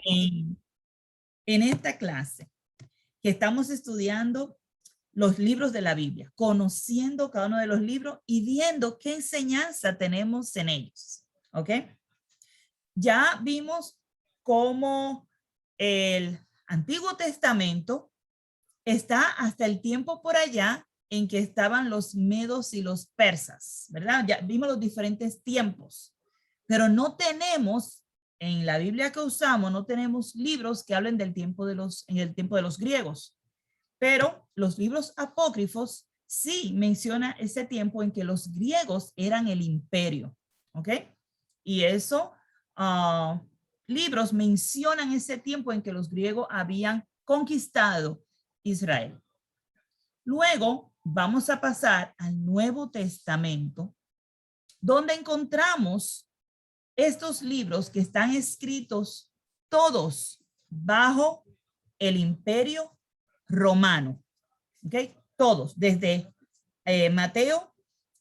en, en esta clase que estamos estudiando los libros de la Biblia, conociendo cada uno de los libros y viendo qué enseñanza tenemos en ellos. ¿Ok? Ya vimos cómo el Antiguo Testamento está hasta el tiempo por allá en que estaban los medos y los persas, ¿verdad? Ya vimos los diferentes tiempos, pero no tenemos, en la Biblia que usamos, no tenemos libros que hablen del tiempo en el tiempo de los griegos, pero los libros apócrifos sí menciona ese tiempo en que los griegos eran el imperio, ¿ok? Y eso, libros mencionan ese tiempo en que los griegos habían conquistado Israel. Luego vamos a pasar al Nuevo Testamento, donde encontramos estos libros que están escritos todos bajo el imperio romano. ¿Ok? Todos, desde Mateo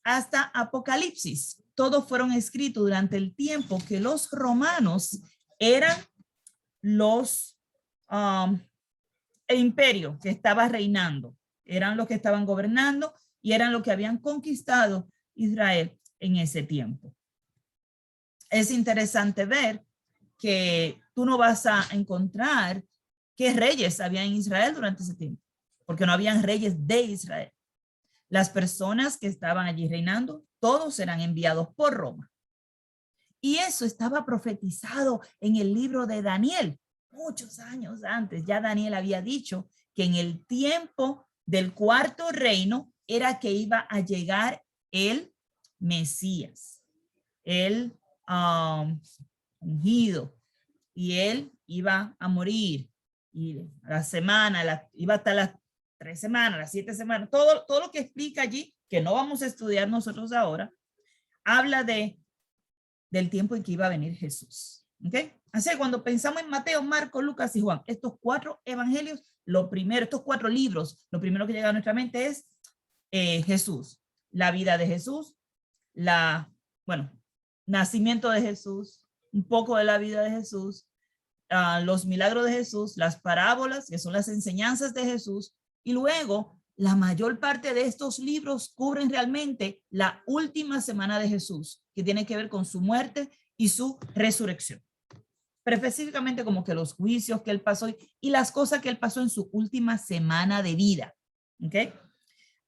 hasta Apocalipsis. Todos fueron escritos durante el tiempo que los romanos eran los el imperio que estaba reinando. Eran los que estaban gobernando y eran los que habían conquistado Israel en ese tiempo. Es interesante ver que tú no vas a encontrar qué reyes había en Israel durante ese tiempo, porque no habían reyes de Israel. Las personas que estaban allí reinando, todos eran enviados por Roma. Y eso estaba profetizado en el libro de Daniel, muchos años antes. Ya Daniel había dicho que en el tiempo del cuarto reino era que iba a llegar el Mesías, el ungido, y él iba a morir. Y la semana, iba hasta las 3 semanas, las 7 semanas, todo lo que explica allí, que no vamos a estudiar nosotros ahora, habla del tiempo en que iba a venir Jesús. ¿Ok? Así que cuando pensamos en Mateo, Marcos, Lucas y Juan, estos 4 evangelios, lo primero, estos 4 libros, lo primero que llega a nuestra mente es Jesús, la vida de Jesús, nacimiento de Jesús, un poco de la vida de Jesús, los milagros de Jesús, las parábolas, que son las enseñanzas de Jesús, y luego la mayor parte de estos libros cubren realmente la última semana de Jesús, que tiene que ver con su muerte y su resurrección. Pero específicamente como que los juicios que él pasó y las cosas que él pasó en su última semana de vida. ¿Ok?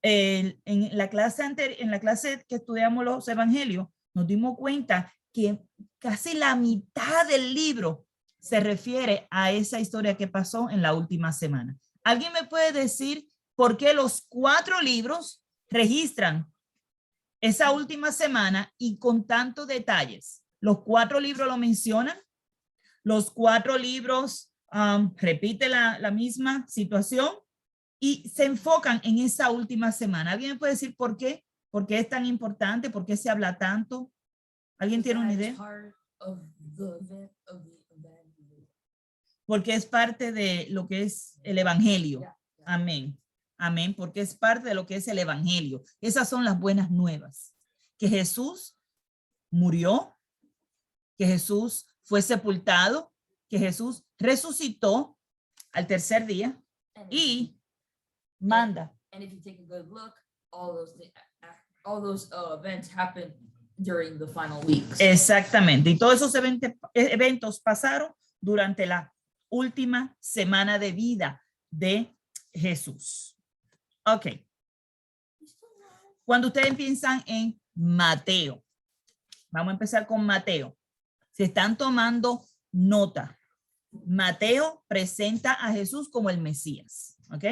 En la clase que estudiamos los evangelios, nos dimos cuenta que casi la mitad del libro se refiere a esa historia que pasó en la última semana. ¿Alguien me puede decir por qué los 4 libros registran esa última semana y con tantos detalles? Los 4 libros lo mencionan. Los 4 libros repite la misma situación y se enfocan en esa última semana. ¿Alguien me puede decir por qué? ¿Por qué es tan importante? ¿Por qué se habla tanto? ¿Alguien tiene una idea? Porque es parte de lo que es el evangelio. Amén. Amén. Porque es parte de lo que es el evangelio. Esas son las buenas nuevas. Que Jesús murió, que Jesús fue sepultado, que Jesús resucitó al tercer día y manda. And if you take a good look, all those events happen during the final weeks. Exactamente. Y todos esos eventos pasaron durante la última semana de vida de Jesús. Ok. Cuando ustedes piensan en Mateo, vamos a empezar con Mateo. Se están tomando nota. Mateo presenta a Jesús como el Mesías. ¿Ok?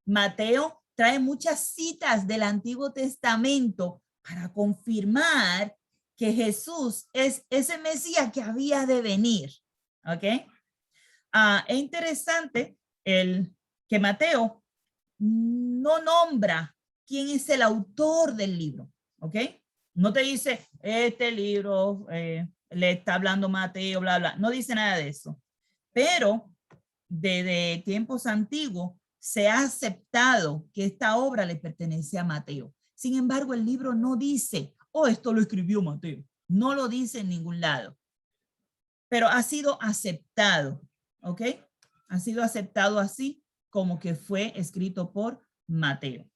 Mateo trae muchas citas del Antiguo Testamento para confirmar que Jesús es ese Mesías que había de venir. ¿Ok? Es interesante que Mateo no nombra quién es el autor del libro. ¿Ok? No te dice, este libro le está hablando Mateo, bla, bla. No dice nada de eso. Pero desde tiempos antiguos se ha aceptado que esta obra le pertenece a Mateo. Sin embargo, el libro no dice, oh, esto lo escribió Mateo. No lo dice en ningún lado. pero ha sido aceptado, ¿ok? Ha sido aceptado así como que fue escrito por Mateo.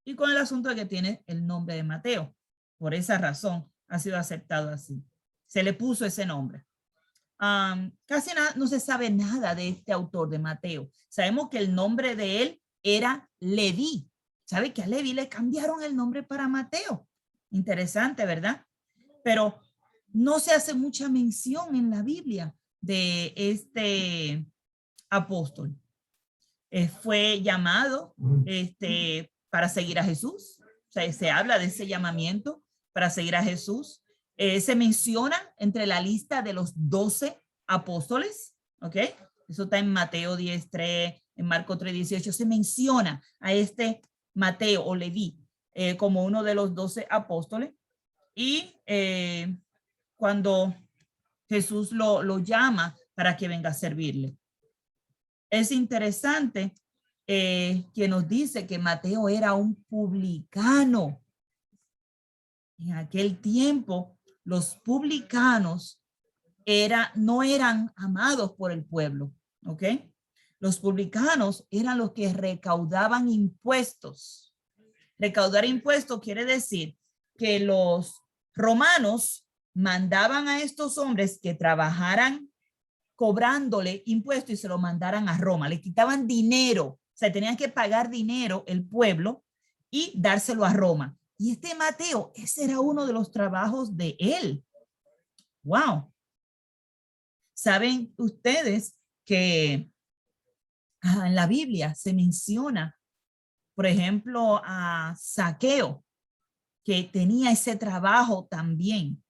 Y con el asunto de que tiene el nombre de Mateo. Por esa razón ha sido aceptado así. Se le puso ese nombre. Casi no se sabe nada de este autor de Mateo. Sabemos que el nombre de él era Leví. ¿Sabe que a Leví le cambiaron el nombre para Mateo? Interesante, ¿verdad? Pero no se hace mucha mención en la Biblia de este apóstol. Fue llamado para seguir a Jesús. O sea, se habla de ese llamamiento para seguir a Jesús. Se menciona entre la lista de los 12 apóstoles, ¿ok? Eso está en Mateo 10:3, en Marcos 3:18. Se menciona a este Mateo o Leví como uno de los 12 apóstoles. Y cuando Jesús lo llama para que venga a servirle. Es interesante que nos dice que Mateo era un publicano. En aquel tiempo, los publicanos no eran amados por el pueblo, ¿ok? Los publicanos eran los que recaudaban impuestos. Recaudar impuestos quiere decir que los romanos mandaban a estos hombres que trabajaran cobrándole impuestos y se lo mandaran a Roma. Le quitaban dinero, o sea, tenían que pagar dinero el pueblo y dárselo a Roma. Y este Mateo, ese era uno de los trabajos de él. ¡Wow! ¿Saben ustedes que en la Biblia se menciona, por ejemplo, a Zaqueo, que tenía ese trabajo también,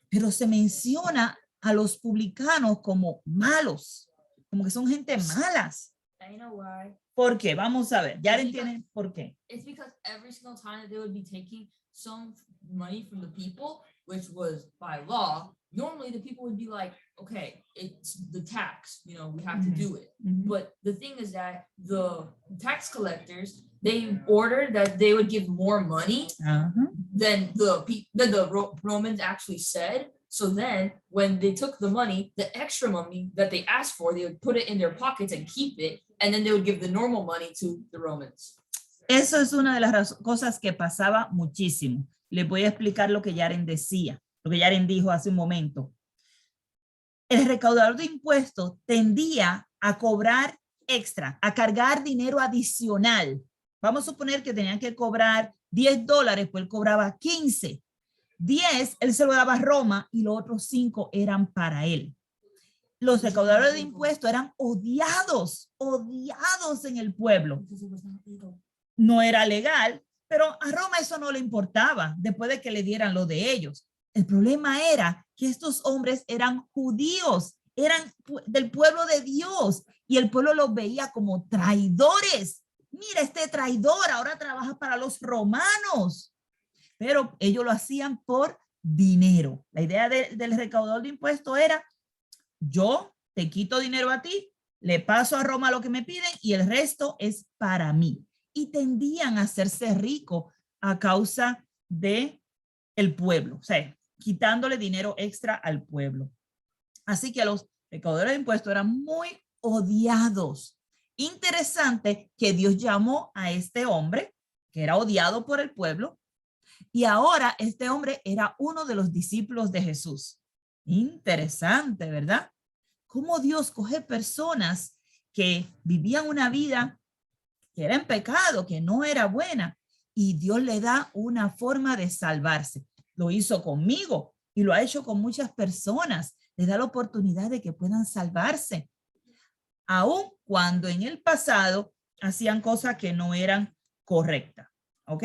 pero se menciona a los publicanos como malos, como que son gente malas. I know why. ¿Por qué? Vamos a ver. ¿Ya entienden por qué? It's because every single time that they would be taking some money from the people, which was by law, normally the people would be like, okay, it's the tax, you know, we have to do it. But the thing is that the tax collectors, they ordered that they would give more money than the Romans actually said. So then when they took the money, the extra money that they asked for, they would put it in their pockets and keep it. And then they would give the normal money to the Romans. Eso es una de las cosas que pasaba muchísimo. Les voy a explicar lo que Yaren decía, lo que Yaren dijo hace un momento. El recaudador de impuestos tendía a cobrar extra, a cargar dinero adicional. Vamos a suponer que tenían que cobrar $10, pues él cobraba 15. 10, él se lo daba a Roma y los otros 5 eran para él. Los recaudadores de impuestos eran odiados en el pueblo. No era legal, pero a Roma eso no le importaba después de que le dieran lo de ellos. El problema era que estos hombres eran judíos, eran del pueblo de Dios y el pueblo los veía como traidores. Mira, este traidor ahora trabaja para los romanos, pero ellos lo hacían por dinero. La idea del recaudador de impuestos era: yo te quito dinero a ti, le paso a Roma lo que me piden y el resto es para mí. Y tendían a hacerse ricos a causa de el pueblo, o sea, quitándole dinero extra al pueblo. Así que los recaudadores de impuestos eran muy odiados. Interesante que Dios llamó a este hombre, que era odiado por el pueblo, y ahora este hombre era uno de los discípulos de Jesús. Interesante, ¿verdad? Cómo Dios coge personas que vivían una vida que era en pecado, que no era buena, y Dios le da una forma de salvarse. Lo hizo conmigo y lo ha hecho con muchas personas. Le da la oportunidad de que puedan salvarse, aun cuando en el pasado hacían cosas que no eran correctas. ¿Ok?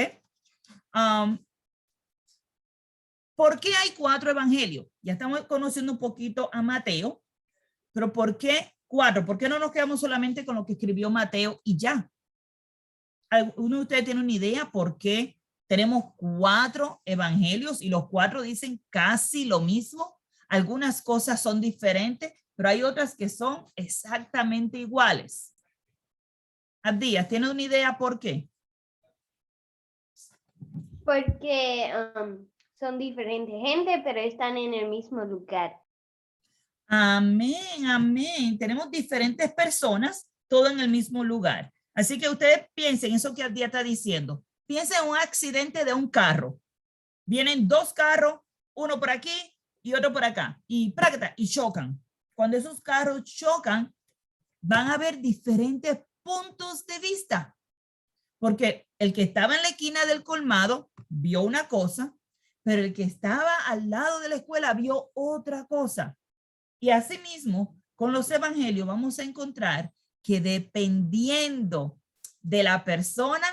¿Por qué hay 4 evangelios? Ya estamos conociendo un poquito a Mateo, pero ¿por qué 4? ¿Por qué no nos quedamos solamente con lo que escribió Mateo y ya? ¿Alguno de ustedes tiene una idea por qué tenemos 4 evangelios y los 4 dicen casi lo mismo? Algunas cosas son diferentes, pero hay otras que son exactamente iguales. Abdías, ¿tiene una idea por qué? Porque son diferentes gente, pero están en el mismo lugar. Amén, amén. Tenemos diferentes personas, todo en el mismo lugar. Así que ustedes piensen eso que Abdía está diciendo. Piensen en un accidente de un carro. Vienen dos carros, uno por aquí y otro por acá, y chocan. Cuando esos carros chocan, van a haber diferentes puntos de vista, porque el que estaba en la esquina del colmado vio una cosa, pero el que estaba al lado de la escuela vio otra cosa. Y asimismo, con los evangelios vamos a encontrar que dependiendo de la persona,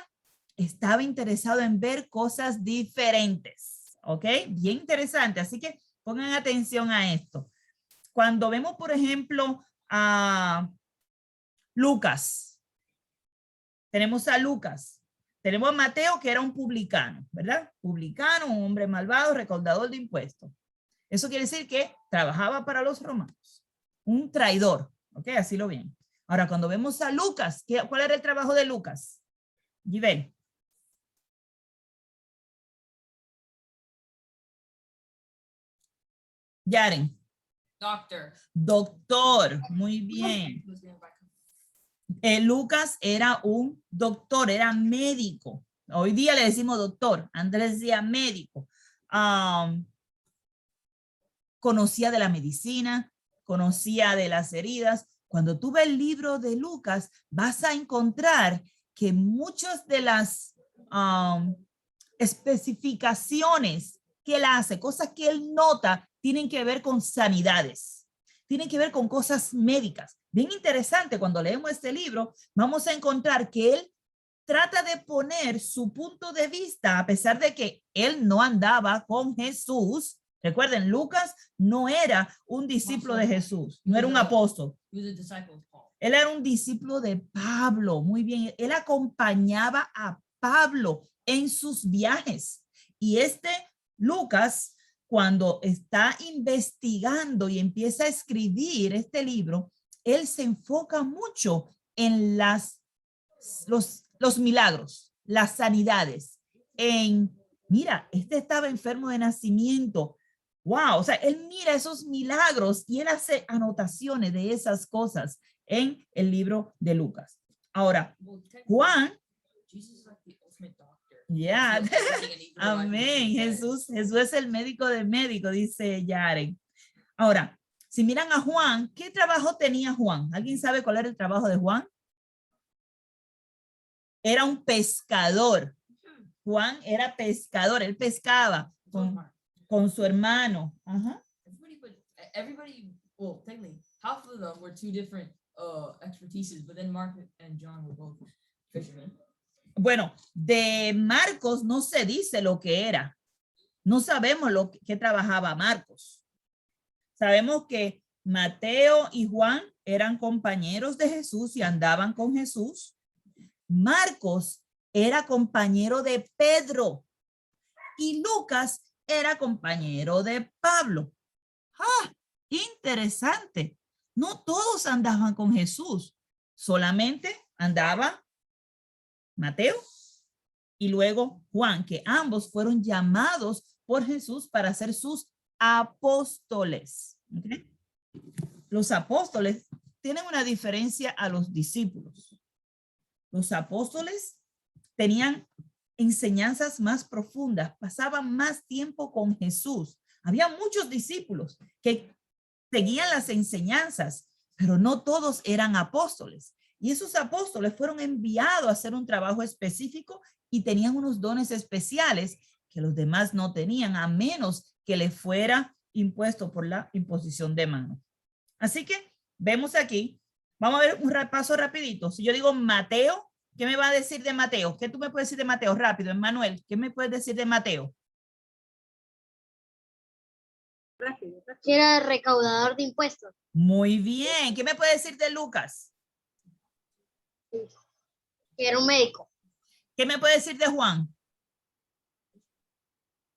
estaba interesado en ver cosas diferentes. ¿Ok? Bien interesante. Así que pongan atención a esto. Cuando vemos, por ejemplo, a Lucas, tenemos a Lucas, tenemos a Mateo, que era un publicano, ¿verdad? Publicano, un hombre malvado, recaudador de impuestos. Eso quiere decir que trabajaba para los romanos. Un traidor, ¿ok? Así lo ven. Ahora, cuando vemos a Lucas, ¿cuál era el trabajo de Lucas? Givel. Yaren. Doctor. Doctor, muy bien. Lucas era un doctor, era médico. Hoy día le decimos doctor, Andrés decía médico. Conocía de la medicina, conocía de las heridas. Cuando tú ves el libro de Lucas, vas a encontrar que muchas de las especificaciones que él hace, cosas que él nota, tienen que ver con sanidades, tienen que ver con cosas médicas. Bien interesante, cuando leemos este libro, vamos a encontrar que él trata de poner su punto de vista, a pesar de que él no andaba con Jesús. Recuerden, Lucas no era un discípulo de Jesús, no era un apóstol. Él era un discípulo de Pablo, muy bien. Él acompañaba a Pablo en sus viajes. Y Lucas, cuando está investigando y empieza a escribir este libro, él se enfoca mucho en los milagros, las sanidades. Mira, estaba enfermo de nacimiento. Wow, o sea, él mira esos milagros y él hace anotaciones de esas cosas en el libro de Lucas. Ahora, Juan, ya, amén, Jesús es el médico de médicos, dice Yaren. Ahora, si miran a Juan, ¿qué trabajo tenía Juan? ¿Alguien sabe cuál era el trabajo de Juan? Era un pescador. Juan era pescador, él pescaba con su hermano. Ajá. Everybody, well, technically, half of them were two different expertises, but then Mark and John were both fishermen. Bueno, de Marcos no se dice lo que era. No sabemos lo que trabajaba Marcos. Sabemos que Mateo y Juan eran compañeros de Jesús y andaban con Jesús. Marcos era compañero de Pedro y Lucas era compañero de Pablo. ¡Ah! Interesante. No todos andaban con Jesús, solamente andaba Mateo y luego Juan, que ambos fueron llamados por Jesús para ser sus apóstoles. ¿Okay? Los apóstoles tienen una diferencia a los discípulos. Los apóstoles tenían enseñanzas más profundas, pasaban más tiempo con Jesús. Había muchos discípulos que seguían las enseñanzas, pero no todos eran apóstoles. Y esos apóstoles fueron enviados a hacer un trabajo específico y tenían unos dones especiales que los demás no tenían, a menos que le fuera impuesto por la imposición de mano. Así que vemos aquí, vamos a ver un repaso rapidito. Si yo digo Mateo, ¿qué me va a decir de Mateo? ¿Qué tú me puedes decir de Mateo? Rápido, Emmanuel, ¿qué me puedes decir de Mateo? Que era recaudador de impuestos. Muy bien. ¿Qué me puede decir de Lucas? Que era un médico. ¿Qué me puede decir de Juan?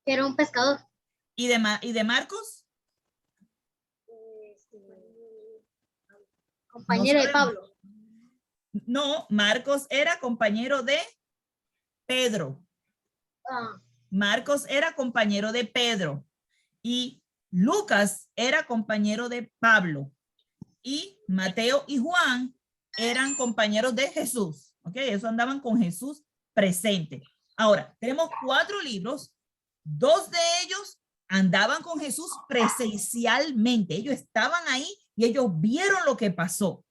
Que era un pescador. ¿Y de Marcos? Compañero de Pablo. No, Marcos era compañero de Pedro. Marcos era compañero de Pedro. Y Lucas era compañero de Pablo y Mateo y Juan eran compañeros de Jesús. ¿Ok? Ellos andaban con Jesús presente. Ahora, tenemos 4 libros. 2 de ellos andaban con Jesús presencialmente. Ellos estaban ahí y ellos vieron lo que pasó.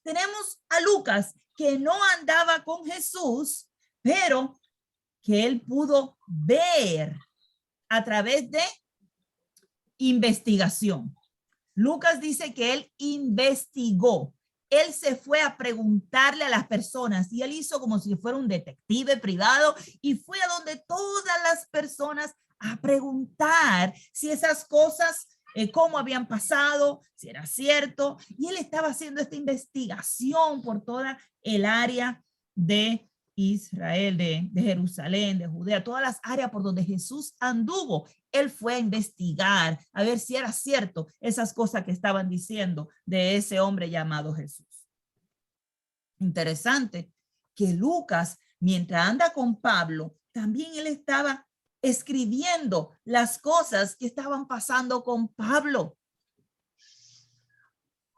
Tenemos a Lucas, que no andaba con Jesús, pero que él pudo ver a través de investigación. Lucas dice que él investigó. Él se fue a preguntarle a las personas y él hizo como si fuera un detective privado y fue a donde todas las personas a preguntar si esas cosas, cómo habían pasado, si era cierto. Y él estaba haciendo esta investigación por toda el área de Israel, de Jerusalén, de Judea, todas las áreas por donde Jesús anduvo. Él fue a investigar, a ver si era cierto esas cosas que estaban diciendo de ese hombre llamado Jesús. Interesante que Lucas, mientras anda con Pablo, también él estaba escribiendo las cosas que estaban pasando con Pablo.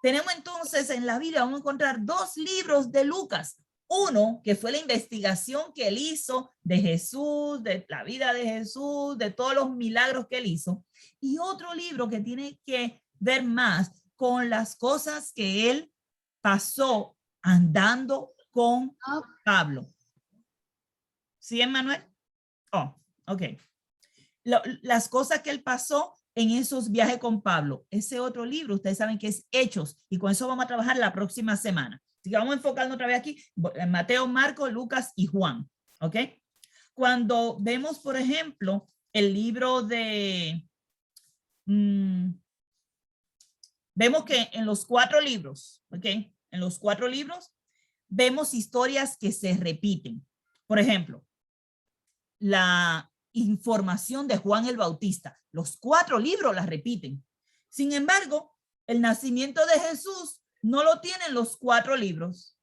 Tenemos entonces en la Biblia, vamos a encontrar 2 libros de Lucas. Uno, que fue la investigación que él hizo de Jesús, de la vida de Jesús, de todos los milagros que él hizo. Y otro libro que tiene que ver más con las cosas que él pasó andando con Pablo. ¿Sí, Emmanuel? Oh, ok. Las cosas que él pasó en esos viajes con Pablo. Ese otro libro, ustedes saben que es Hechos, y con eso vamos a trabajar la próxima semana. Así que vamos a enfocarnos otra vez aquí, Mateo, Marcos, Lucas y Juan, ¿ok? Cuando vemos, por ejemplo, el libro de... vemos que en los 4 libros, ¿ok? En los 4 libros vemos historias que se repiten. Por ejemplo, la información de Juan el Bautista. Los 4 libros las repiten. Sin embargo, el nacimiento de Jesús no lo tienen los 4 libros.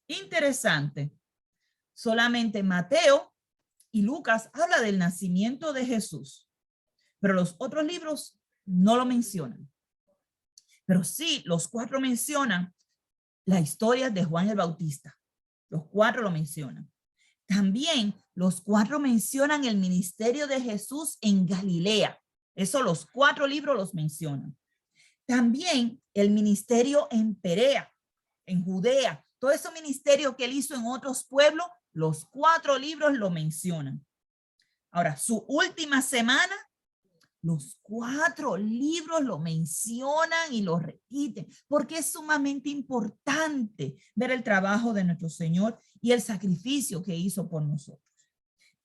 Interesante. Solamente Mateo y Lucas habla del nacimiento de Jesús, pero los otros libros no lo mencionan. Pero sí, los 4 mencionan la historia de Juan el Bautista. Los 4 lo mencionan. También los 4 mencionan el ministerio de Jesús en Galilea. Eso los 4 libros los mencionan. También el ministerio en Perea, en Judea. Todo ese ministerio que él hizo en otros pueblos, los 4 libros lo mencionan. Ahora, su última semana, los 4 libros lo mencionan y lo repiten, porque es sumamente importante ver el trabajo de nuestro Señor y el sacrificio que hizo por nosotros.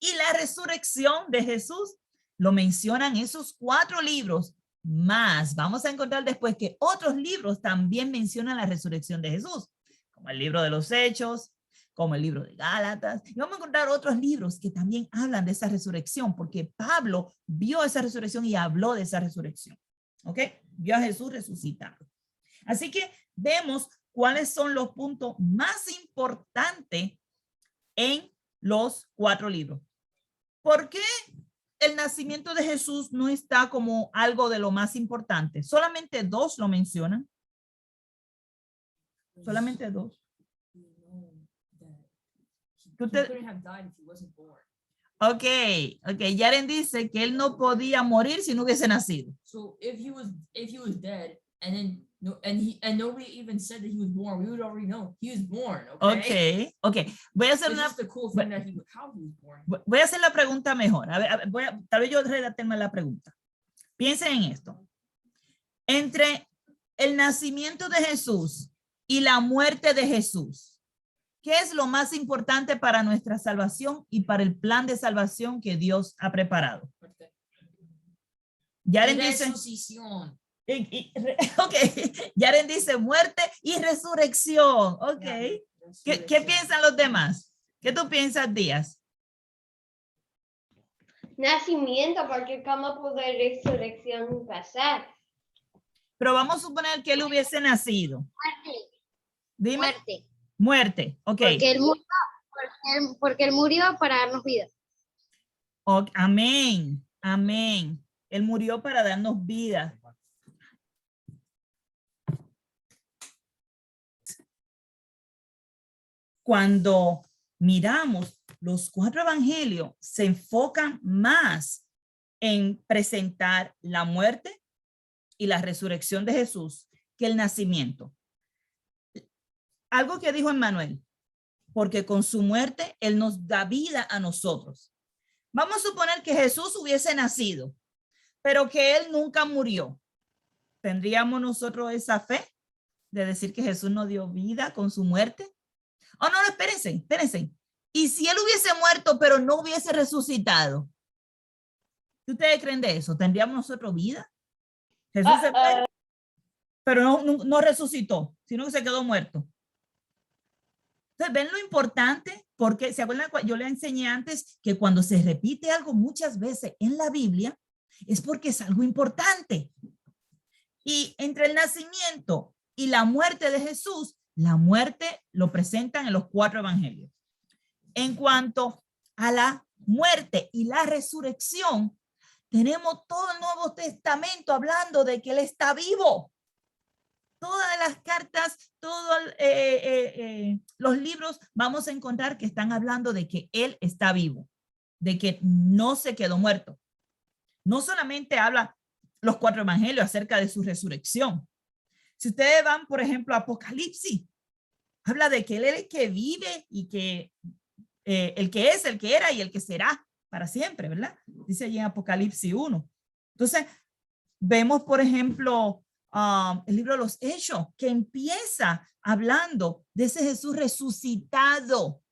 Y la resurrección de Jesús lo mencionan esos 4 libros, más vamos a encontrar después que otros libros también mencionan la resurrección de Jesús, como el libro de los Hechos, como el libro de Gálatas. Y vamos a encontrar otros libros que también hablan de esa resurrección, porque Pablo vio esa resurrección y habló de esa resurrección. ¿Ok? Vio a Jesús resucitado. Así que vemos cuáles son los puntos más importantes en los 4 libros. ¿Por qué el nacimiento de Jesús no está como algo de lo más importante? Solamente 2 lo mencionan. Solamente 2. Ok, Yaren dice que él no podía morir si no hubiese nacido. So if he was dead and then nobody even said that he was born, we would already know he was born. Okay. Voy a hacer voy a hacer la pregunta mejor. A ver, tal vez yo redacte mal la pregunta. Piensen en esto. Entre el nacimiento de Jesús y la muerte de Jesús, ¿qué es lo más importante para nuestra salvación y para el plan de salvación que Dios ha preparado? Yaren dice, Yaren dice muerte y resurrección. Ok. ¿Qué piensan los demás? ¿Qué tú piensas, Díaz? Nacimiento, porque ¿cómo pudo resurrección pasar? Pero vamos a suponer que él hubiese nacido. Muerte. Dime. Muerte. Muerte, ok. Porque él murió para darnos vida. Amén. Amén. Él murió para darnos vida. Cuando miramos los 4 evangelios, se enfocan más en presentar la muerte y la resurrección de Jesús que el nacimiento. Algo que dijo Emmanuel, porque con su muerte Él nos da vida a nosotros. Vamos a suponer que Jesús hubiese nacido, pero que Él nunca murió. ¿Tendríamos nosotros esa fe de decir que Jesús nos dio vida con su muerte? Oh, no, espérense. ¿Y si Él hubiese muerto, pero no hubiese resucitado? ¿Qué ustedes creen de eso? ¿Tendríamos nosotros vida? Jesús se fue, pero no resucitó, sino que se quedó muerto. Entonces, ven lo importante, porque se acuerdan, yo le enseñé antes que cuando se repite algo muchas veces en la Biblia, es porque es algo importante. Y entre el nacimiento y la muerte de Jesús, la muerte lo presentan en los 4 evangelios. En cuanto a la muerte y la resurrección, tenemos todo el Nuevo Testamento hablando de que Él está vivo. Todas las cartas, todos los libros, vamos a encontrar que están hablando de que Él está vivo, de que no se quedó muerto. No solamente habla los 4 evangelios acerca de su resurrección. Si ustedes van, por ejemplo, a Apocalipsis, habla de que Él es el que vive y que el que es, el que era y el que será para siempre, ¿verdad? Dice allí en Apocalipsis 1. Entonces, vemos, por ejemplo, el libro de los Hechos, que empieza hablando de ese Jesús resucitado,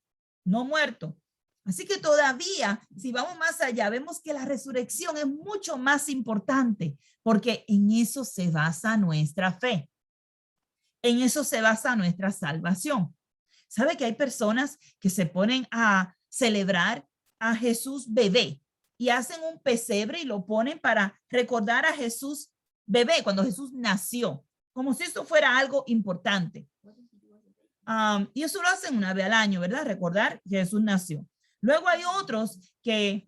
no muerto. Así que todavía, si vamos más allá, vemos que la resurrección es mucho más importante, porque en eso se basa nuestra fe. En eso se basa nuestra salvación. ¿Sabe que hay personas que se ponen a celebrar a Jesús bebé y hacen un pesebre y lo ponen para recordar a Jesús bebé cuando Jesús nació, como si eso fuera algo importante? Y eso lo hacen una vez al año, ¿verdad? Recordar que Jesús nació. Luego hay otros que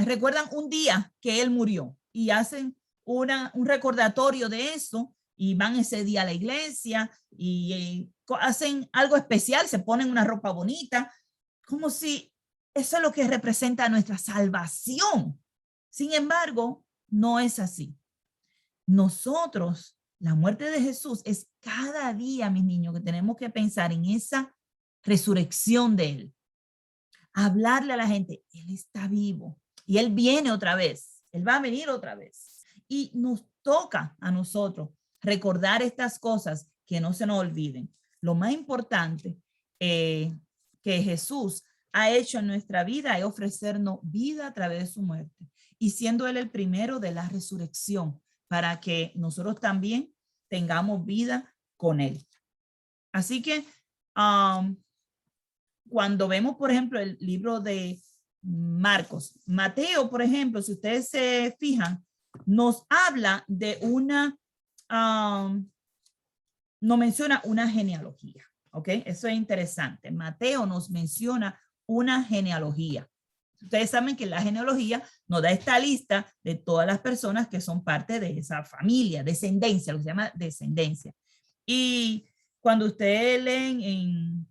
recuerdan un día que Él murió y hacen un recordatorio de eso y van ese día a la iglesia y hacen algo especial, se ponen una ropa bonita, como si eso es lo que representa nuestra salvación. Sin embargo, no es así. Nosotros, la muerte de Jesús es cada día, mis niños, que tenemos que pensar en esa resurrección de Él. Hablarle a la gente, Él está vivo y Él viene otra vez, Él va a venir otra vez. Y nos toca a nosotros recordar estas cosas, que no se nos olviden. Lo más importante que Jesús ha hecho en nuestra vida es ofrecernos vida a través de su muerte y siendo Él el primero de la resurrección para que nosotros también tengamos vida con Él. Así que cuando vemos, por ejemplo, el libro de Marcos, Mateo, por ejemplo, si ustedes se fijan, nos habla de nos menciona una genealogía, ¿ok? Eso es interesante. Mateo nos menciona una genealogía. Ustedes saben que la genealogía nos da esta lista de todas las personas que son parte de esa familia, descendencia, lo que se llama descendencia. Y cuando ustedes leen en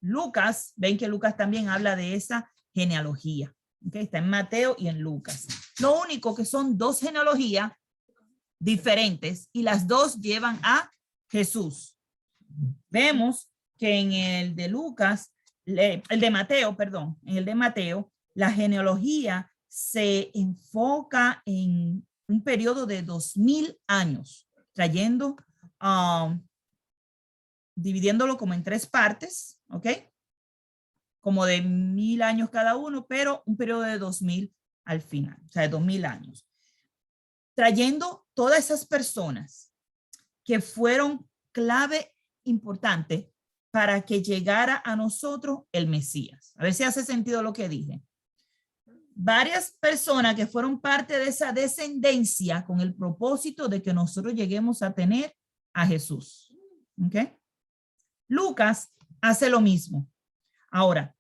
Lucas, ven que Lucas también habla de esa genealogía. ¿Okay? Está en Mateo y en Lucas. Lo único que son 2 genealogías diferentes y las 2 llevan a Jesús. Vemos que en el de Lucas, en el de Mateo, la genealogía se enfoca en un periodo de 2000 años, trayendo, dividiéndolo como en 3 partes, ¿ok? Como de 1000 años cada uno, pero un periodo de 2000 al final, o sea, de 2000 años. Trayendo todas esas personas que fueron clave importante para que llegara a nosotros el Mesías. A ver si hace sentido lo que dije. Varias personas que fueron parte de esa descendencia con el propósito de que nosotros lleguemos a tener a Jesús. ¿Ok? Lucas hace lo mismo. Ahora,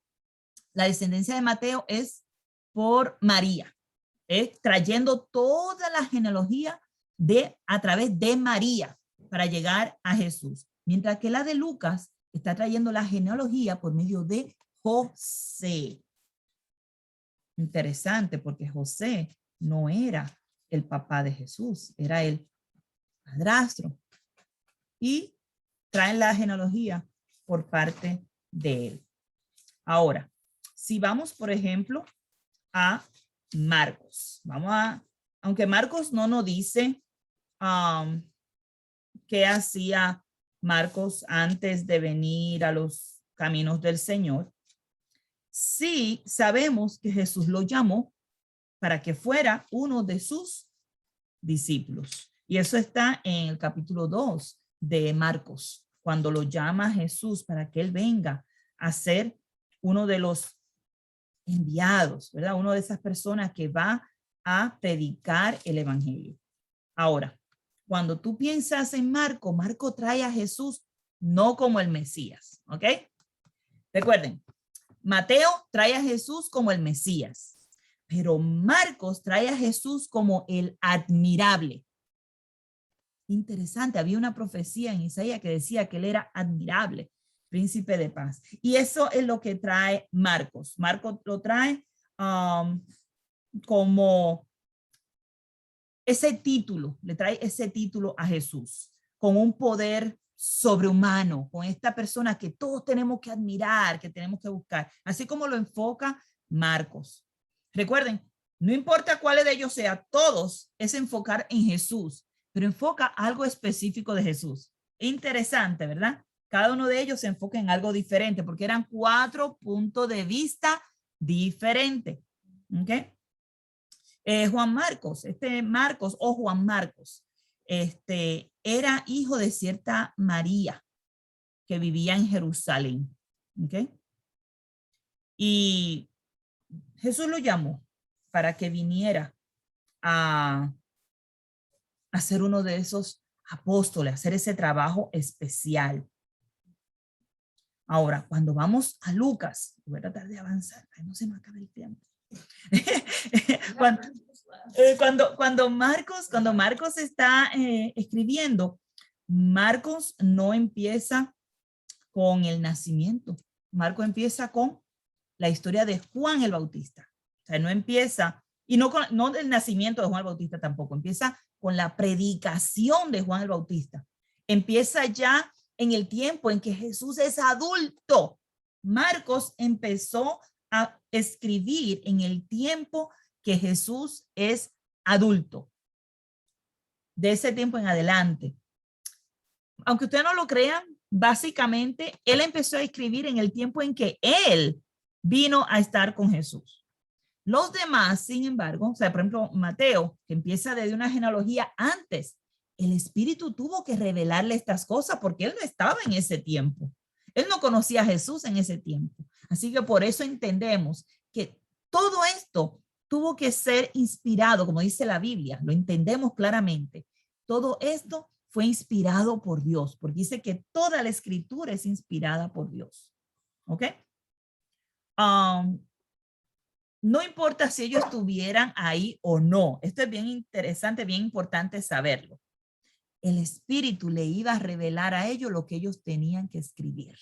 la descendencia de Mateo es por María. trayendo toda la genealogía a través de María para llegar a Jesús. Mientras que la de Lucas está trayendo la genealogía por medio de José. Interesante, porque José no era el papá de Jesús, era el padrastro. Y traen la genealogía por parte de él. Ahora, si vamos, por ejemplo, a Marcos. Aunque Marcos no nos dice qué hacía Marcos antes de venir a los caminos del Señor, sí sabemos que Jesús lo llamó para que fuera uno de sus discípulos. Y eso está en el capítulo 2 de Marcos, cuando lo llama Jesús para que él venga a ser uno de los enviados, ¿verdad? Uno de esas personas que va a predicar el evangelio. Ahora, cuando tú piensas en Marco, Marco trae a Jesús no como el Mesías, ¿ok? Recuerden, Mateo trae a Jesús como el Mesías, pero Marcos trae a Jesús como el admirable. Interesante, había una profecía en Isaías que decía que él era admirable, príncipe de paz. Y eso es lo que trae Marcos. Marcos lo trae como ese título, le trae ese título a Jesús, con un poder sobrehumano, con esta persona que todos tenemos que admirar, que tenemos que buscar, así como lo enfoca Marcos. Recuerden, no importa cuál de ellos sea, todos es enfocar en Jesús, pero enfoca algo específico de Jesús. Interesante, ¿verdad? Cada uno de ellos se enfoca en algo diferente, porque eran 4 puntos de vista diferentes. ¿Ok? Juan Marcos, Juan Marcos, era hijo de cierta María que vivía en Jerusalén. ¿Ok? Y Jesús lo llamó para que viniera a ser uno de esos apóstoles, hacer ese trabajo especial. Ahora, cuando vamos a Lucas, voy a tratar de avanzar, no se me acabe el tiempo. Cuando Marcos está escribiendo, Marcos no empieza con el nacimiento. Marcos empieza con la historia de Juan el Bautista. O sea, no empieza, y no del nacimiento de Juan el Bautista tampoco, empieza con la predicación de Juan el Bautista. Empieza ya en el tiempo en que Jesús es adulto. Marcos empezó a escribir en el tiempo que Jesús es adulto. De ese tiempo en adelante. Aunque ustedes no lo crean, básicamente él empezó a escribir en el tiempo en que él vino a estar con Jesús. Los demás, sin embargo, o sea, por ejemplo, Mateo, que empieza desde una genealogía antes, el Espíritu tuvo que revelarle estas cosas porque él no estaba en ese tiempo. Él no conocía a Jesús en ese tiempo. Así que por eso entendemos que todo esto tuvo que ser inspirado, como dice la Biblia, lo entendemos claramente. Todo esto fue inspirado por Dios, porque dice que toda la escritura es inspirada por Dios. ¿Ok? No importa si ellos estuvieran ahí o no. Esto es bien interesante, bien importante saberlo. El Espíritu le iba a revelar a ellos lo que ellos tenían que escribir.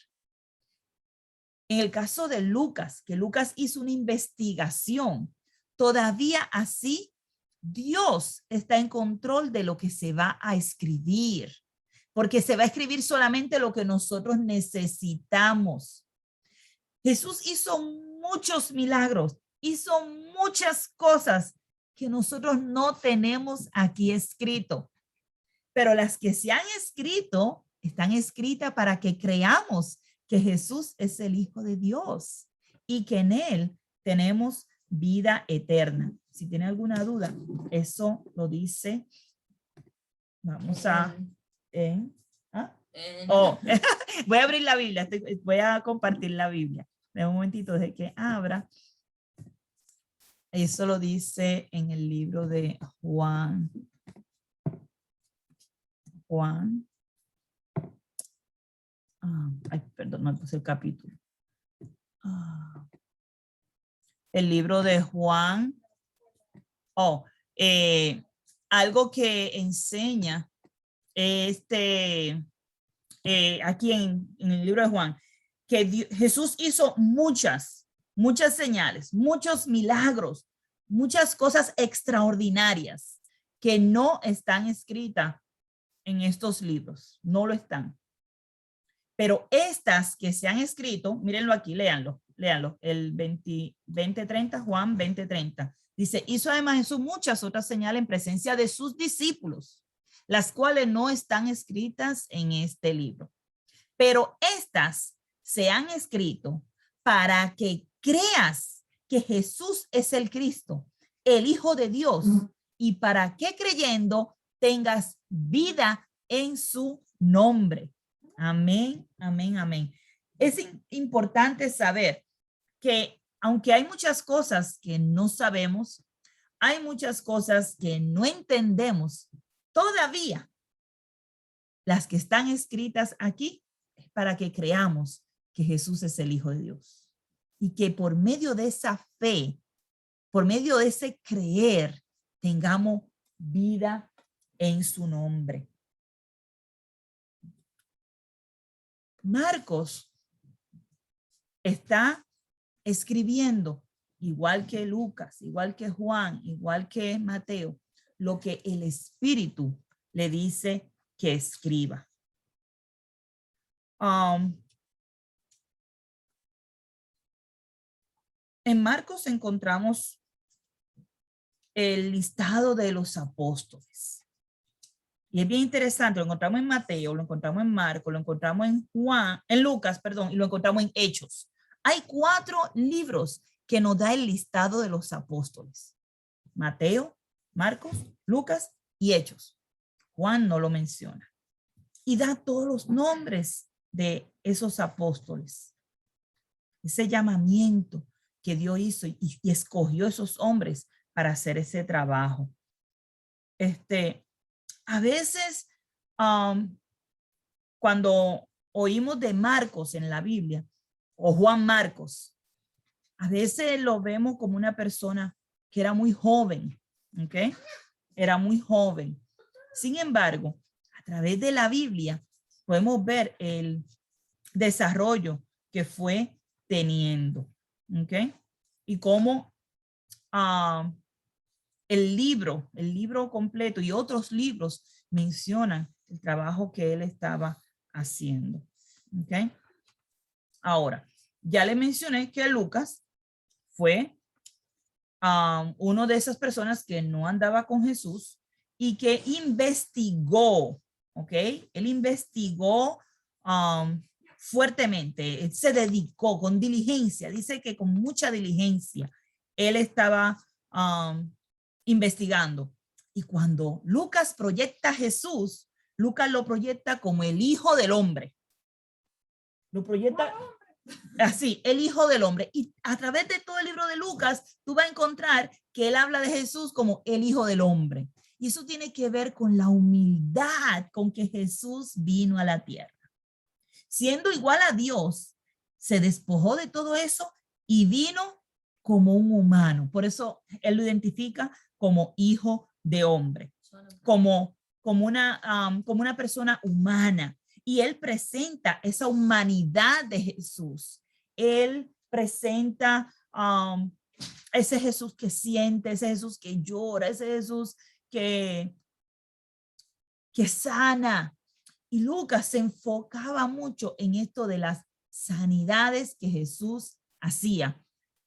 En el caso de Lucas, que Lucas hizo una investigación, todavía así Dios está en control de lo que se va a escribir, porque se va a escribir solamente lo que nosotros necesitamos. Jesús hizo muchos milagros, hizo muchas cosas que nosotros no tenemos aquí escrito, pero las que se han escrito están escritas para que creamos que Jesús es el Hijo de Dios y que en él tenemos vida eterna. Si tiene alguna duda, eso lo dice. Vamos a... voy a abrir la Biblia, voy a compartir la Biblia. De un momentito de que abra. Eso lo dice en el libro de Juan. Ay, perdón, no puse el capítulo. El libro de Juan Algo que enseña aquí en el libro de Juan, que Jesús hizo muchas señales, muchos milagros, muchas cosas extraordinarias que no están escritas en estos libros, no lo están. Pero estas que se han escrito, mírenlo aquí, léanlo, el 20:30, Juan 20:30. Dice, hizo además Jesús muchas otras señales en presencia de sus discípulos, las cuales no están escritas en este libro. Pero estas se han escrito para que creas que Jesús es el Cristo, el Hijo de Dios, y para que creyendo tengas vida en su nombre. Amén, amén, amén. Es importante saber que aunque hay muchas cosas que no sabemos, hay muchas cosas que no entendemos todavía. Las que están escritas aquí es para que creamos que Jesús es el Hijo de Dios y que por medio de esa fe, por medio de ese creer, tengamos vida en su nombre. Marcos está escribiendo, igual que Lucas, igual que Juan, igual que Mateo, lo que el Espíritu le dice que escriba. En Marcos encontramos el listado de los apóstoles. Y es bien interesante, lo encontramos en Mateo, lo encontramos en Marcos, lo encontramos en Lucas, perdón, y lo encontramos en Hechos. Hay 4 libros que nos da el listado de los apóstoles. Mateo, Marcos, Lucas y Hechos. Juan no lo menciona. Y da todos los nombres de esos apóstoles. Ese llamamiento que Dios hizo y escogió esos hombres para hacer ese trabajo. A veces, cuando oímos de Marcos en la Biblia, o Juan Marcos, a veces lo vemos como una persona que era muy joven, ¿ok? Era muy joven. Sin embargo, a través de la Biblia, podemos ver el desarrollo que fue teniendo, ¿ok? Y cómo el libro completo y otros libros mencionan el trabajo que él estaba haciendo. ¿Ok? Ahora, ya le mencioné que Lucas fue uno de esas personas que no andaba con Jesús y que investigó, ¿ok? Él investigó fuertemente, él se dedicó con diligencia, dice que con mucha diligencia, él estaba investigando. Y cuando Lucas proyecta a Jesús, Lucas lo proyecta como el Hijo del Hombre. Lo proyecta así, el Hijo del Hombre. Y a través de todo el libro de Lucas, tú vas a encontrar que él habla de Jesús como el Hijo del Hombre. Y eso tiene que ver con la humildad con que Jesús vino a la tierra. Siendo igual a Dios, se despojó de todo eso y vino como un humano. Por eso él lo identifica como Hijo de Hombre, como una persona humana. Y él presenta esa humanidad de Jesús. Él presenta ese Jesús que siente, ese Jesús que llora, ese Jesús que sana. Y Lucas se enfocaba mucho en esto de las sanidades que Jesús hacía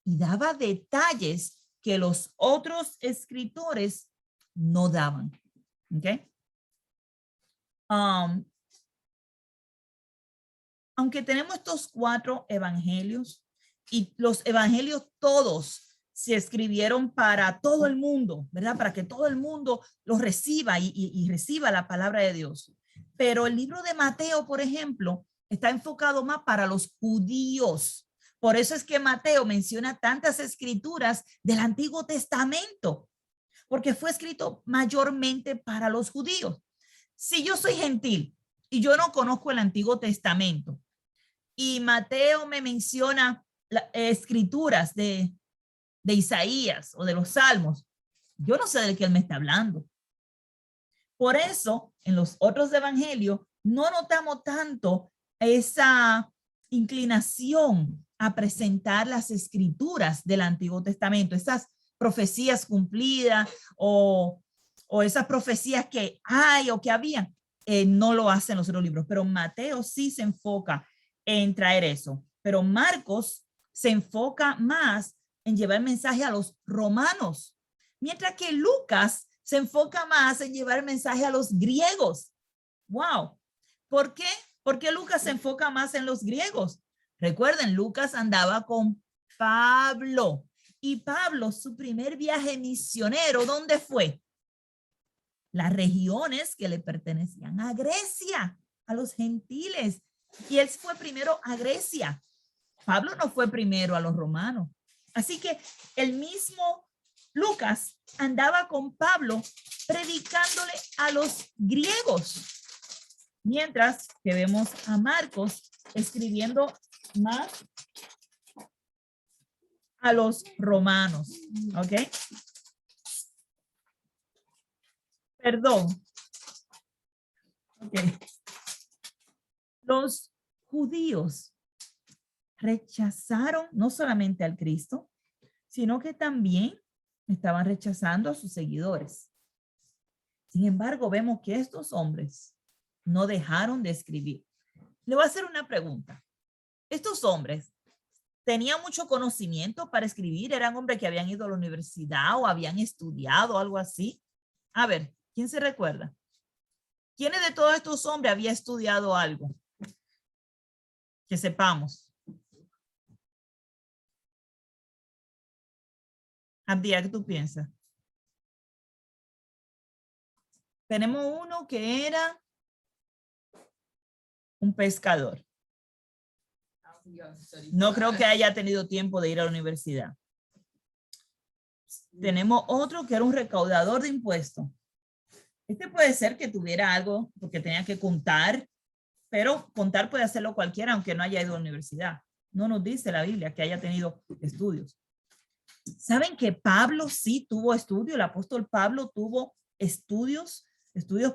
y daba detalles que los otros escritores no daban. ¿Ok? Aunque tenemos estos 4 evangelios y los evangelios todos se escribieron para todo el mundo, ¿verdad? Para que todo el mundo los reciba y reciba la palabra de Dios. Pero el libro de Mateo, por ejemplo, está enfocado más para los judíos. Por eso es que Mateo menciona tantas escrituras del Antiguo Testamento, porque fue escrito mayormente para los judíos. Si yo soy gentil y yo no conozco el Antiguo Testamento y Mateo me menciona escrituras de Isaías o de los Salmos, yo no sé de qué él me está hablando. Por eso, en los otros evangelios, no notamos tanto esa inclinación a presentar las escrituras del Antiguo Testamento, esas profecías cumplidas o esas profecías que hay o que habían, no lo hacen los otros libros, pero Mateo sí se enfoca en traer eso, pero Marcos se enfoca más en llevar el mensaje a los romanos, mientras que Lucas se enfoca más en llevar el mensaje a los griegos. Wow. ¿Por qué? Porque Lucas se enfoca más en los griegos. Recuerden, Lucas andaba con Pablo. Y Pablo, su primer viaje misionero, ¿dónde fue? Las regiones que le pertenecían a Grecia, a los gentiles. Y él fue primero a Grecia. Pablo no fue primero a los romanos. Así que el mismo Lucas andaba con Pablo predicándole a los griegos. Mientras que vemos a Marcos escribiendo más a los romanos. ¿Ok? Perdón. Ok. Los judíos rechazaron no solamente al Cristo, sino que también estaban rechazando a sus seguidores. Sin embargo, vemos que estos hombres no dejaron de escribir. Le voy a hacer una pregunta. Estos hombres tenían mucho conocimiento para escribir, eran hombres que habían ido a la universidad o habían estudiado algo así. A ver, ¿quién se recuerda? ¿Quiénes de todos estos hombres había estudiado algo? Que sepamos. Abdía, ¿qué tú piensas? Tenemos uno que era un pescador. No creo que haya tenido tiempo de ir a la universidad. Tenemos otro que era un recaudador de impuestos. Este puede ser que tuviera algo porque tenía que contar, pero contar puede hacerlo cualquiera aunque no haya ido a la universidad. No nos dice la Biblia que haya tenido estudios. ¿Saben que Pablo sí tuvo estudios? El apóstol Pablo tuvo estudios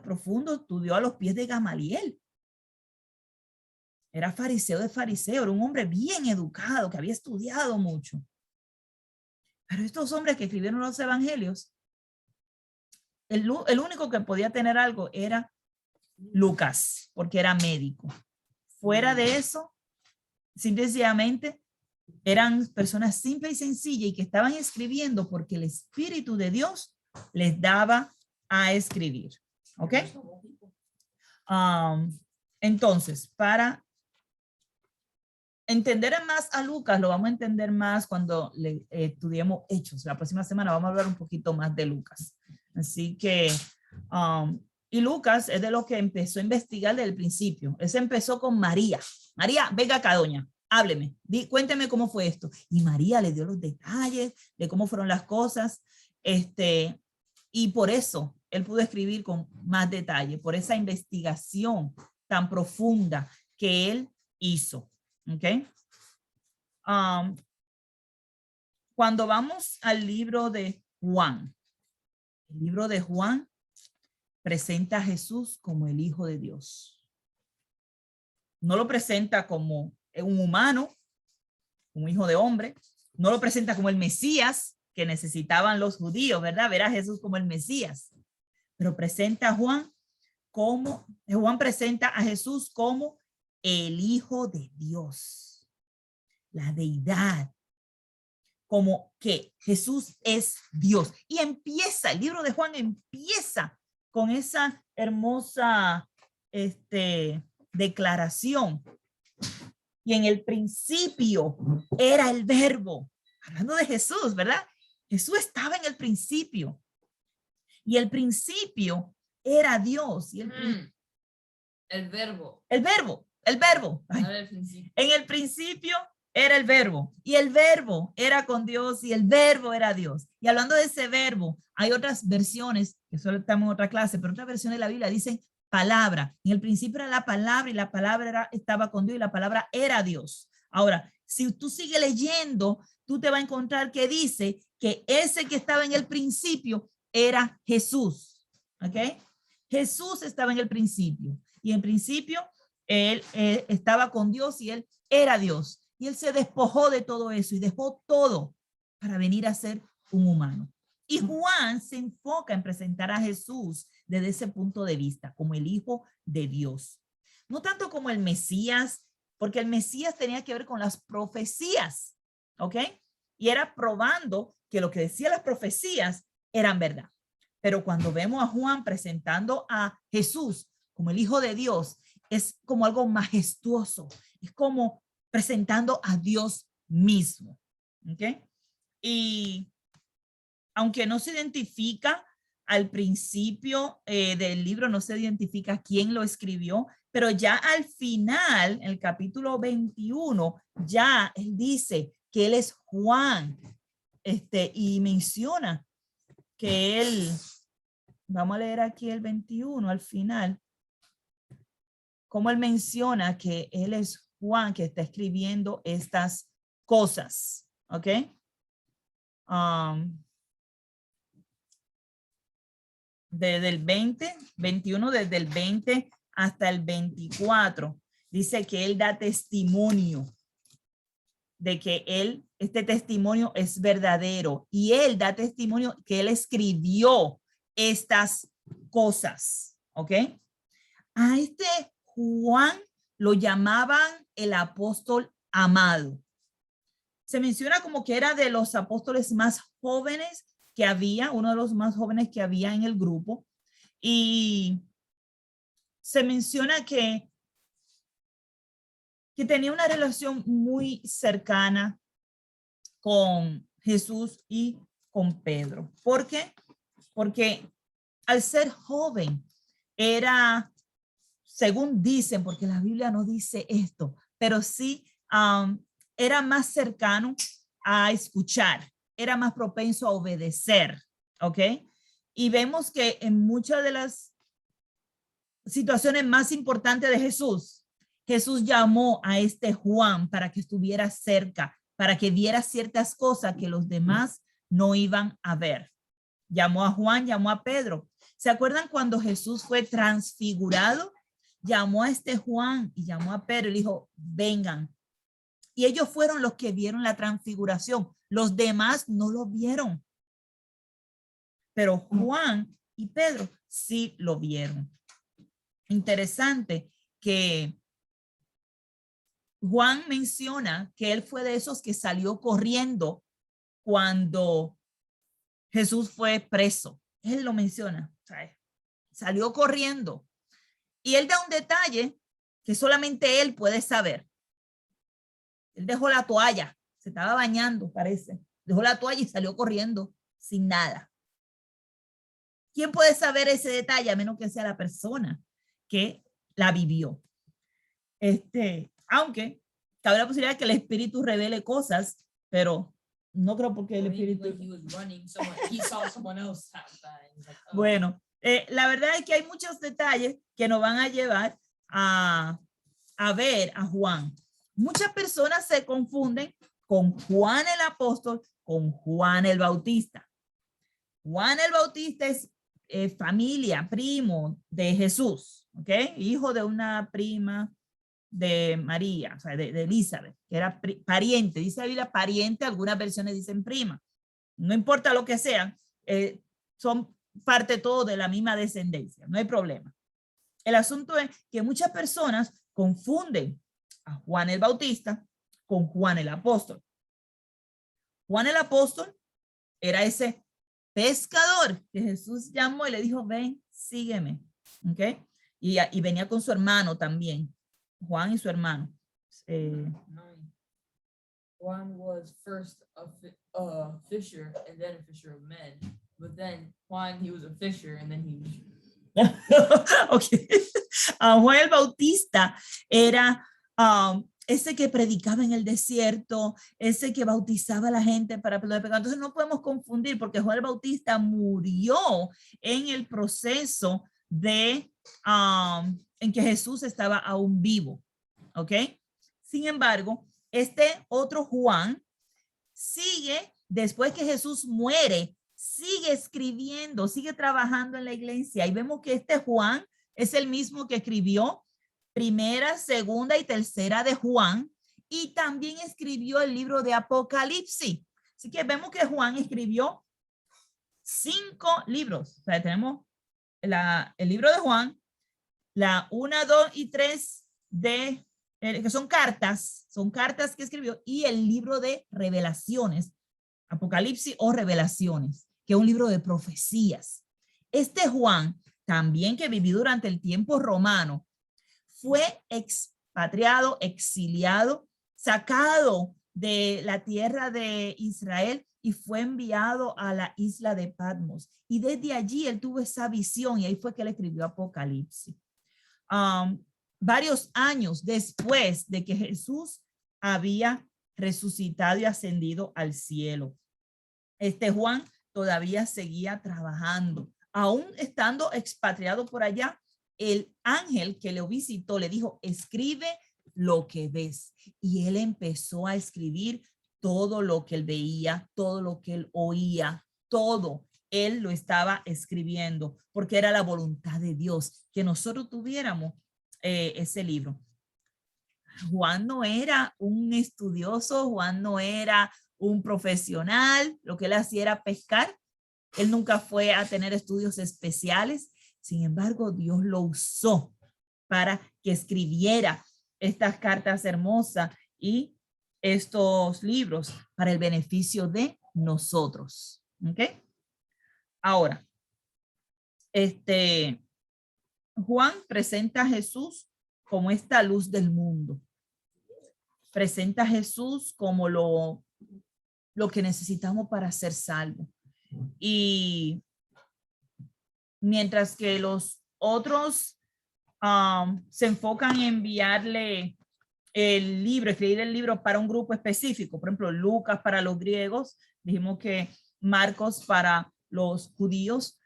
profundos, estudió a los pies de Gamaliel. Era fariseo de fariseo, era un hombre bien educado, que había estudiado mucho. Pero estos hombres que escribieron los evangelios, el único que podía tener algo era Lucas, porque era médico. Fuera de eso, simplemente eran personas simples y sencillas y que estaban escribiendo porque el Espíritu de Dios les daba a escribir. ¿Ok? Entonces, para entender más a Lucas, lo vamos a entender más cuando le estudiemos Hechos. La próxima semana vamos a hablar un poquito más de Lucas. Así que, y Lucas es de lo que empezó a investigar desde el principio. Ese empezó con María. María, venga acá, doña, hábleme, cuénteme cómo fue esto. Y María le dio los detalles de cómo fueron las cosas. Y por eso él pudo escribir con más detalle, por esa investigación tan profunda que él hizo. ¿Ok? Cuando vamos al libro de Juan, el libro de Juan presenta a Jesús como el Hijo de Dios. No lo presenta como un humano, un hijo de hombre. No lo presenta como el Mesías que necesitaban los judíos, ¿verdad? Ver a Jesús como el Mesías. Pero presenta a Juan presenta a Jesús como el Hijo de Dios, la deidad, como que Jesús es Dios. Y empieza, el libro de Juan empieza con esa hermosa declaración. Y en el principio era el verbo, hablando de Jesús, ¿verdad? Jesús estaba en el principio. Y el principio era Dios. Y el verbo. El verbo. Ay, en el principio era el verbo. Y el verbo era con Dios y el verbo era Dios. Y hablando de ese verbo, hay otras versiones, que solo estamos en otra clase, pero otras versiones de la Biblia dicen palabra. En el principio era la palabra y la palabra estaba con Dios y la palabra era Dios. Ahora, si tú sigues leyendo, tú te vas a encontrar que dice que ese que estaba en el principio era Jesús. ¿Ok? Jesús estaba en el principio. Y en principio él estaba con Dios y él era Dios. Y él se despojó de todo eso y dejó todo para venir a ser un humano. Y Juan se enfoca en presentar a Jesús desde ese punto de vista, como el Hijo de Dios. No tanto como el Mesías, porque el Mesías tenía que ver con las profecías, ¿ok? Y era probando que lo que decían las profecías eran verdad. Pero cuando vemos a Juan presentando a Jesús como el Hijo de Dios, es como algo majestuoso, es como presentando a Dios mismo, ¿ok? Y aunque no se identifica al principio del libro, no se identifica quién lo escribió, pero ya al final, en el capítulo 21, ya él dice que él es Juan, y menciona que él, vamos a leer aquí el 21 al final, como él menciona que él es Juan que está escribiendo estas cosas, ¿ok? Desde el 21, desde el 20 hasta el 24, dice que él da testimonio de que este testimonio es verdadero y él da testimonio que él escribió estas cosas, ¿ok? A este Juan lo llamaban el apóstol amado. Se menciona como que era de los apóstoles más jóvenes que había, uno de los más jóvenes que había en el grupo. Y se menciona que tenía una relación muy cercana con Jesús y con Pedro. ¿Por qué? Porque al ser joven era, según dicen, porque la Biblia no dice esto, pero sí era más cercano a escuchar, era más propenso a obedecer, ¿ok? Y vemos que en muchas de las situaciones más importantes de Jesús, Jesús llamó a este Juan para que estuviera cerca, para que viera ciertas cosas que los demás no iban a ver. Llamó a Juan, llamó a Pedro. ¿Se acuerdan cuando Jesús fue transfigurado? Llamó a este Juan y llamó a Pedro y dijo, vengan. Y ellos fueron los que vieron la transfiguración. Los demás no lo vieron. Pero Juan y Pedro sí lo vieron. Interesante que Juan menciona que él fue de esos que salió corriendo cuando Jesús fue preso. Él lo menciona, ¿sabes? Salió corriendo. Y él da un detalle que solamente él puede saber. Él dejó la toalla, se estaba bañando, parece. Dejó la toalla y salió corriendo sin nada. ¿Quién puede saber ese detalle a menos que sea la persona que la vivió? Aunque cabe la posibilidad de que el espíritu revele cosas, pero no creo porque el espíritu... Bueno, la verdad es que hay muchos detalles que nos van a llevar a ver a Juan. Muchas personas se confunden con Juan el apóstol, con Juan el Bautista. Juan el Bautista es familia, primo de Jesús, ¿ok? Hijo de una prima de María, o sea, de Elizabeth, que era pariente, dice la Biblia pariente, algunas versiones dicen prima. No importa lo que sean, son parte todo de la misma descendencia, no hay problema. El asunto es que muchas personas confunden a Juan el Bautista con Juan el Apóstol. Juan el Apóstol era ese pescador que Jesús llamó y le dijo, ven, sígueme, ¿ok? Y venía con su hermano también, Juan y su hermano. Juan was first a fisher and then a fisher of men, but then Juan, he was a fisher and then he okay. Juan el Bautista era ese que predicaba en el desierto, ese que bautizaba a la gente para perdonar pecados. Entonces no podemos confundir porque Juan el Bautista murió en el proceso de en que Jesús estaba aún vivo, ¿ok? Sin embargo, este otro Juan sigue, después que Jesús muere, sigue escribiendo, sigue trabajando en la iglesia. Y vemos que este Juan es el mismo que escribió primera, segunda y tercera de Juan, y también escribió el libro de Apocalipsis. Así que vemos que Juan escribió 5 libros. O sea, tenemos el libro de Juan, la 1, 2 y 3 de, que son cartas que escribió, y el libro de Revelaciones, Apocalipsis o Revelaciones, que es un libro de profecías. Este Juan, también que vivió durante el tiempo romano, fue expatriado, exiliado, sacado de la tierra de Israel y fue enviado a la isla de Patmos. Y desde allí él tuvo esa visión y ahí fue que él escribió Apocalipsis. Varios años después de que Jesús había resucitado y ascendido al cielo. Este Juan todavía seguía trabajando. Aún estando expatriado por allá, el ángel que lo visitó le dijo, escribe lo que ves. Y él empezó a escribir todo lo que él veía, todo lo que él oía, todo. Él lo estaba escribiendo porque era la voluntad de Dios que nosotros tuviéramos ese libro. Juan no era un estudioso, Juan no era un profesional, lo que él hacía era pescar. Él nunca fue a tener estudios especiales. Sin embargo, Dios lo usó para que escribiera estas cartas hermosas y estos libros para el beneficio de nosotros. ¿Ok? Ahora, Juan presenta a Jesús como esta luz del mundo. Presenta a Jesús como lo que necesitamos para ser salvos. Y mientras que los otros se enfocan en enviarle el libro, escribir el libro para un grupo específico, por ejemplo, Lucas para los griegos, dijimos que Marcos para los judíos,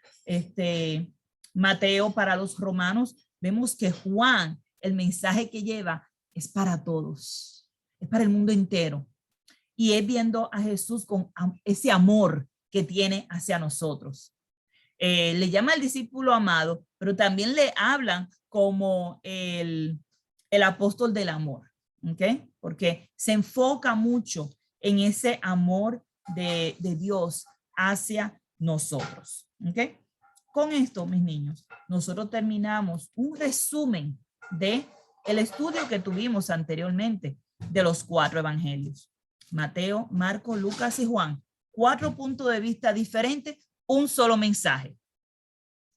Mateo para los romanos, vemos que Juan, el mensaje que lleva es para todos, es para el mundo entero. Y es viendo a Jesús con ese amor que tiene hacia nosotros. Le llama al discípulo amado, pero también le hablan como el apóstol del amor, ¿ok? Porque se enfoca mucho en ese amor de Dios hacia nosotros, ¿ok? Con esto, mis niños, nosotros terminamos un resumen de el estudio que tuvimos anteriormente de los 4 evangelios. Mateo, Marcos, Lucas y Juan. 4 puntos de vista diferentes, un solo mensaje.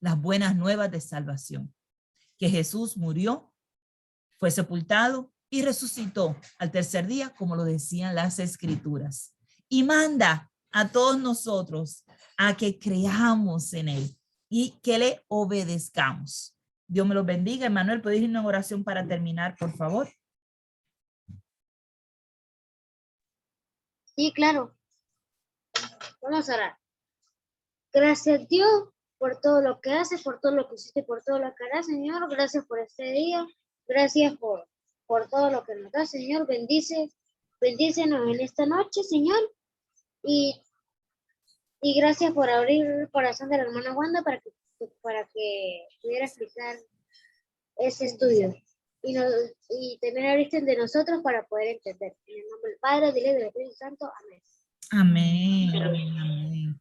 Las buenas nuevas de salvación. Que Jesús murió, fue sepultado y resucitó al tercer día, como lo decían las escrituras. Y manda a todos nosotros a que creamos en él y que le obedezcamos. Dios me los bendiga. Emanuel, ¿puedes ir a una oración para terminar, por favor? Sí, claro. Vamos a orar. Gracias, Dios, por todo lo que haces, por todo lo que hiciste, por todo lo que harás, Señor. Gracias por este día. Gracias por todo lo que nos da, Señor. Bendícenos en esta noche, Señor. Y gracias por abrir el corazón de la hermana Wanda para que pudiera explicar ese estudio. Y también abriste de nosotros para poder entender. En el nombre del Padre, del Hijo y del Espíritu Santo. Amén. Amén, amén, amén.